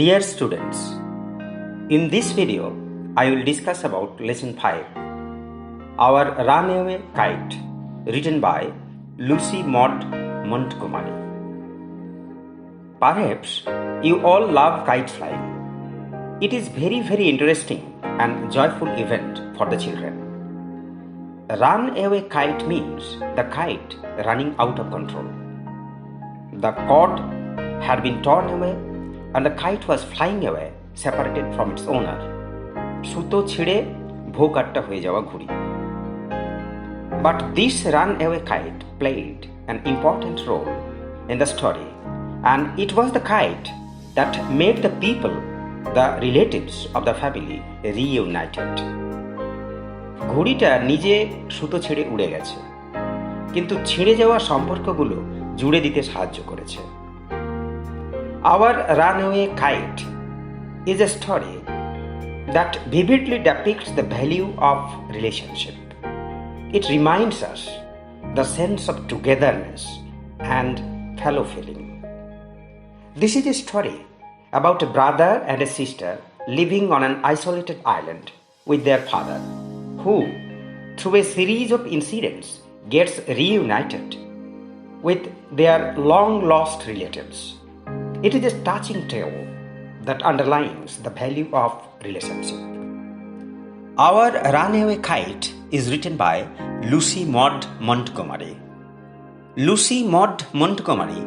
Dear students, in this video I will discuss about lesson 5, our Runaway Kite, written by Lucy Maud Montgomery. Perhaps you all love kite flying. It is very interesting and joyful event for the children. Runaway kite means the kite running out of control. The cord had been torn away and the kite was flying away, separated from its owner. সুতো ছিঁড়ে ভোকাট্টা হয়ে যাওয়া ঘুড়ি. But this runaway kite played an important role in the story, and it was the kite that made the people, the relatives of the family, reunited. ঘুড়িটা নিজে সুতো ছিঁড়ে উড়ে গেছে, কিন্তু ছিঁড়ে যাওয়া সম্পর্কগুলো জুড়ে দিতে সাহায্য করেছে. Our Runaway Kite is a story that vividly depicts the value of relationship. It reminds us the sense of togetherness and fellow feeling. This is a story about a brother and a sister living on an isolated island with their father, who, through a series of incidents, gets reunited with their long-lost relatives. It is a touching tale that underlines the value of relationship. Our Runaway Kite is written by Lucy Maud Montgomery. Lucy Maud Montgomery,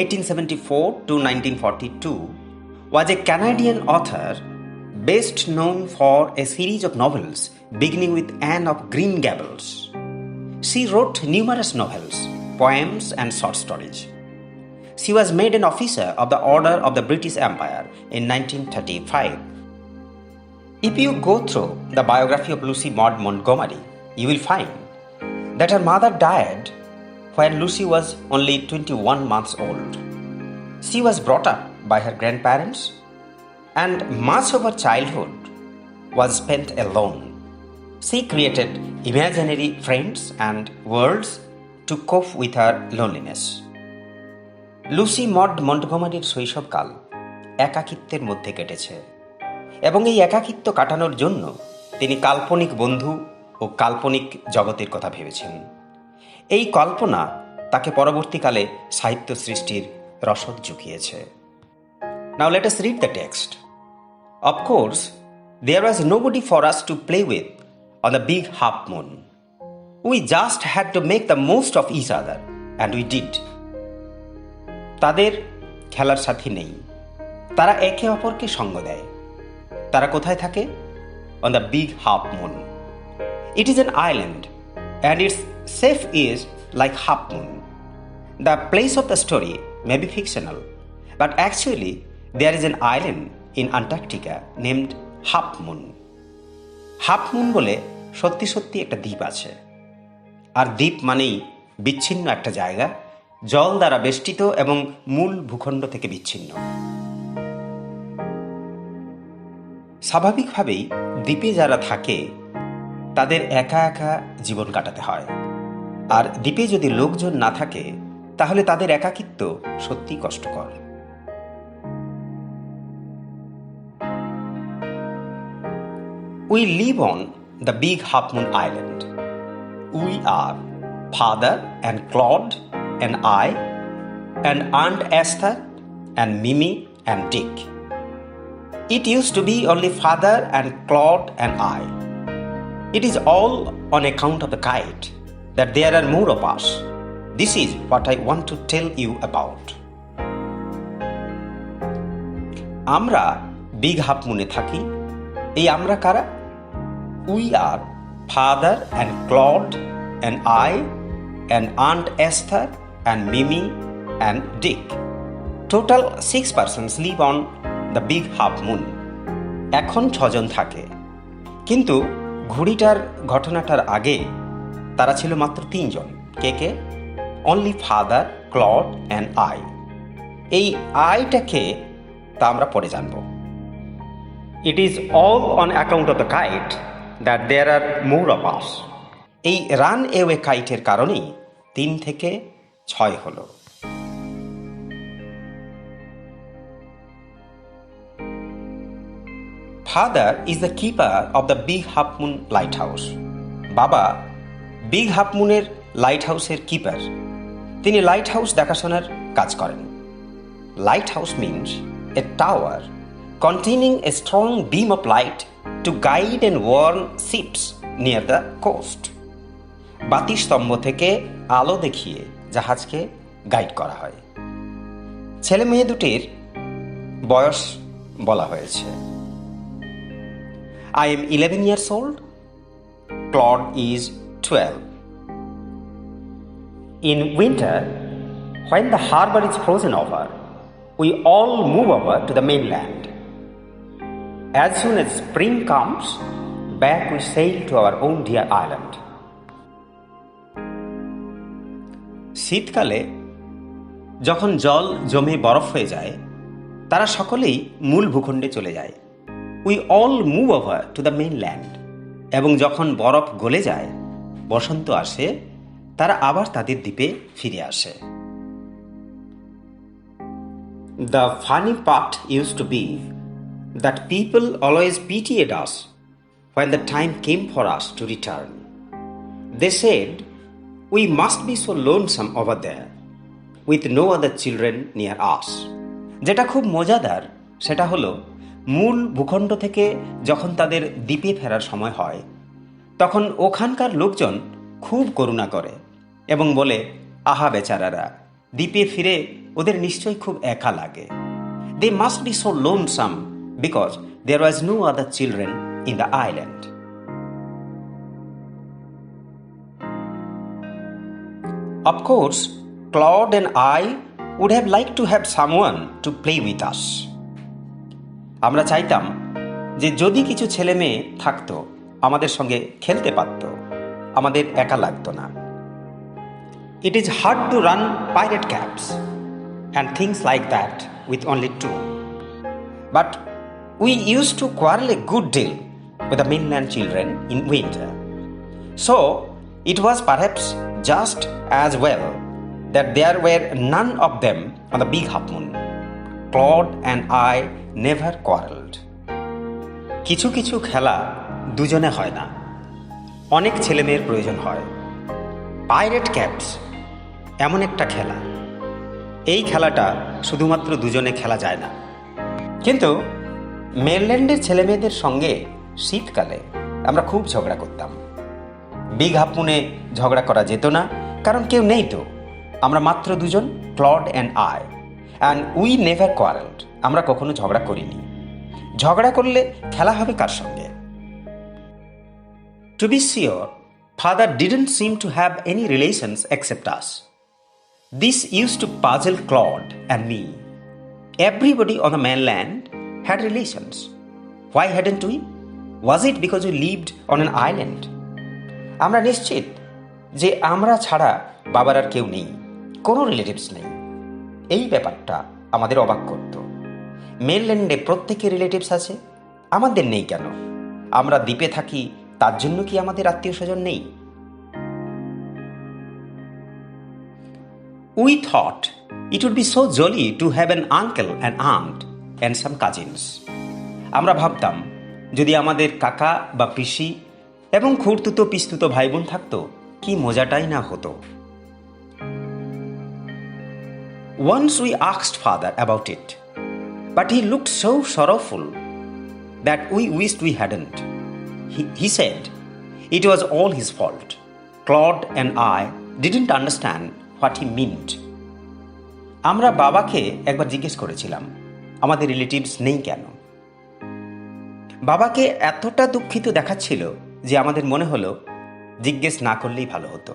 1874 to 1942, was a Canadian author best known for a series of novels beginning with Anne of Green Gables. She wrote numerous novels, poems and short stories. She was made an officer of the Order of the British Empire in 1935. If you go through the biography of Lucy Maud Montgomery, you will find that her mother died when Lucy was only 21 months old. She was brought up by her grandparents, and much of her childhood was spent alone. She created imaginary friends and worlds to cope with her loneliness. Lucy Maud মন্টগোমারির শৈশবকাল একাকিত্বের মধ্যে কেটেছে এবং এই একাকিত্ব কাটানোর জন্য তিনি কাল্পনিক বন্ধু ও কাল্পনিক জগতের কথা ভেবেছেন. এই কল্পনা তাকে পরবর্তীকালে সাহিত্য সৃষ্টির রসদ জুগিয়েছে. Now let us read the text. Of course, there was nobody for us to play with on the big half moon. We just had to make the most of each other, and we did. তাদের খেলার সাথী নেই, তারা একে অপরকে সঙ্গ দেয়. তারা কোথায় থাকে? On the big half moon. It is an island and its shape is like half moon. The place of the story may be fictional, but actually there is an island in Antarctica named Half Moon. Half Moon বলে সত্যি একটা দ্বীপ আছে, আর দ্বীপ মানেই বিচ্ছিন্ন একটা জায়গা, জল দ্বারা বেষ্টিত এবং মূল ভূখণ্ড থেকে বিচ্ছিন্ন. স্বাভাবিকভাবেই দ্বীপে যারা থাকে তাদের একা একা জীবন কাটাতে হয়, আর দ্বীপে যদি লোকজন না থাকে তাহলে তাদের একাকিত্ব সত্যি কষ্টকর. We live on the big half moon island. We are Father and Claude and I, and Aunt Esther, and Mimi, and Dick. It used to be only Father and Claude and I. It is all on account of the kite that there are more of us. This is what I want to tell you about. আমরা big half মুনে থাকি. এই আমরা কারা? We are Father and Claude and I, and Aunt Esther, and Mimi and Dick. Total 6 persons live on the big half moon. এখন 6 জন থাকে, কিন্তু ঘুড়িটার ঘটনাটার আগে তারা ছিল মাত্র 3 জন. কে? Only Father, Claude and I. এই আইটাকে তা আমরা পরে জানব. It is all on account of the kite that there are more of us. এই রানঅ্যাওয়ে কাইটের কারণেই 3 থেকে 6 হলো. Father is the keeper of the Big Half Moon Lighthouse. বাবা বিগ হাফ মুনের লাইট হাউসের কিপার। তিনি লাইট হাউস দেখাশোনার কাজ করেন। Light house means a tower containing a strong beam of light to guide and warn ships near the coast. বাতি স্তম্ভ থেকে আলো দেখিয়ে জাহাজকে গাইড করা হয়। ছেলে মেয়ে দুটির বয়স বলা হয়েছে। I am 11 years old. Claude is 12. In winter, when the harbor is frozen over, we all move over to the mainland. As soon as spring comes, back we sail to our own dear island. শীতকালে যখন জল জমে বরফ হয়ে যায়, তারা সকলেই মূল ভূখণ্ডে চলে যায়। We all move over to the mainland. এবং যখন বরফ গলে যায়, বসন্ত আসে, তারা আবার তাদের দ্বীপে ফিরে আসে। The funny part used to be that people always pitied us when the time came for us to return. They said, we must be so lonesome over there with no other children near us. যেটা খুব মজাদার সেটা হলো মূল ভূখণ্ড থেকে যখন তাদের দ্বীপে ফেরার সময় হয়, তখন ওখানকার লোকজন খুব করুণা করে এবং বলে, আহা বেচারারা, দ্বীপে ফিরে ওদের নিশ্চয়ই খুব একা লাগে। They must be so lonesome because there was no other children in the island. Of course, Claude and I would have liked to have someone to play with us. আমরা চাইতাম যে যদি কিছু ছেলে মেয়ে থাকতো, আমাদের সঙ্গে খেলতে পারত, আমাদের একা লাগতো না। It is hard to run pirate camps and things like that with only two. But we used to quarrel a good deal with the mainland children in winter. So it was perhaps just as well that there were none of them on the Big Half Moon. Claude and I never quarreled. কিছু কিছু খেলা দুজনে হয় না, অনেক ছেলেমেয়ের প্রয়োজন হয়। পাইরেট ক্যাম্পস এমন একটা খেলা, এই খেলাটা শুধুমাত্র দুজনে খেলা যায় না। কিন্তু মেনল্যান্ডের ছেলেমেয়েদের সঙ্গে শীতকালে আমরা খুব ঝগড়া করতাম। বিগ হাফ মুনে ঝগড়া করা যেত না, কারণ কেউ নেই তো। আমরা মাত্র দুজন, Claude and I, and we never কোয়ারেলড। আমরা কখনো ঝগড়া করিনি। ঝগড়া করলে খেলা হবে কার সঙ্গে? To be sure, father didn't seem to have any relations except us. This used to puzzle Claude and me. Everybody on the mainland had relations. Why hadn't we? Was it because we lived on an island? আমরা নিশ্চিত যে আমরা ছাড়া বাবার আর কেউ নেই, কোনো relatives নেই। এই ব্যাপারটা আমাদের অবাক করত। মেনল্যান্ডে প্রত্যেকের রিলেটিভস আছে, আমাদের নেই কেন? আমরা দ্বীপে থাকি, তার জন্য কি আমাদের আত্মীয় স্বজন নেই? We thought it would be so jolly to have an uncle and aunt and some cousins. আমরা ভাবতাম যদি আমাদের কাকা বা পিসি এবং খুড়তুতো পিস্তুতো ভাই বোন থাকতো, কি মজাটাই না হতো। Once we asked father about it, but he looked so sorrowful that we wished we hadn't. He said it was all his fault. Claude and I didn't understand what he meant. আমরা বাবাকে একবার জিজ্ঞেস করেছিলাম আমাদের relatives নেই কেন। বাবাকে এতটা দুঃখিত দেখাচ্ছিল যে আমাদের মনে হলো জিজ্ঞেস না করলেই ভালো হতো।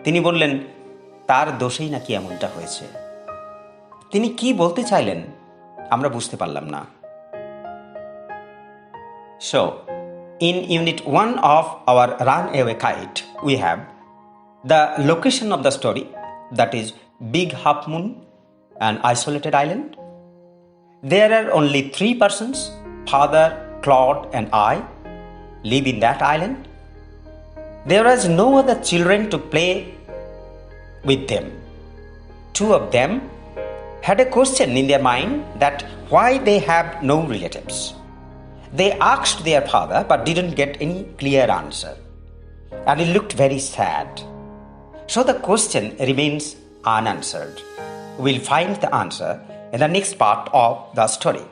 তিনি বললেন তার দোষেই নাকি এমনটা হয়েছে। তিনি কি বলতে চাইলেন আমরা বুঝতে পারলাম না। So, in Unit 1 of our Runaway Kite, we have the location of the story, that is Big Half Moon, an isolated island. There are only 3 persons, father, Claude and I, live in that island. There was no other children to play with them. 2 of them had a question in their mind that why they have no relatives. They asked their father but didn't get any clear answer. And he looked very sad. So the question remains unanswered. We'll find the answer in the next part of the story.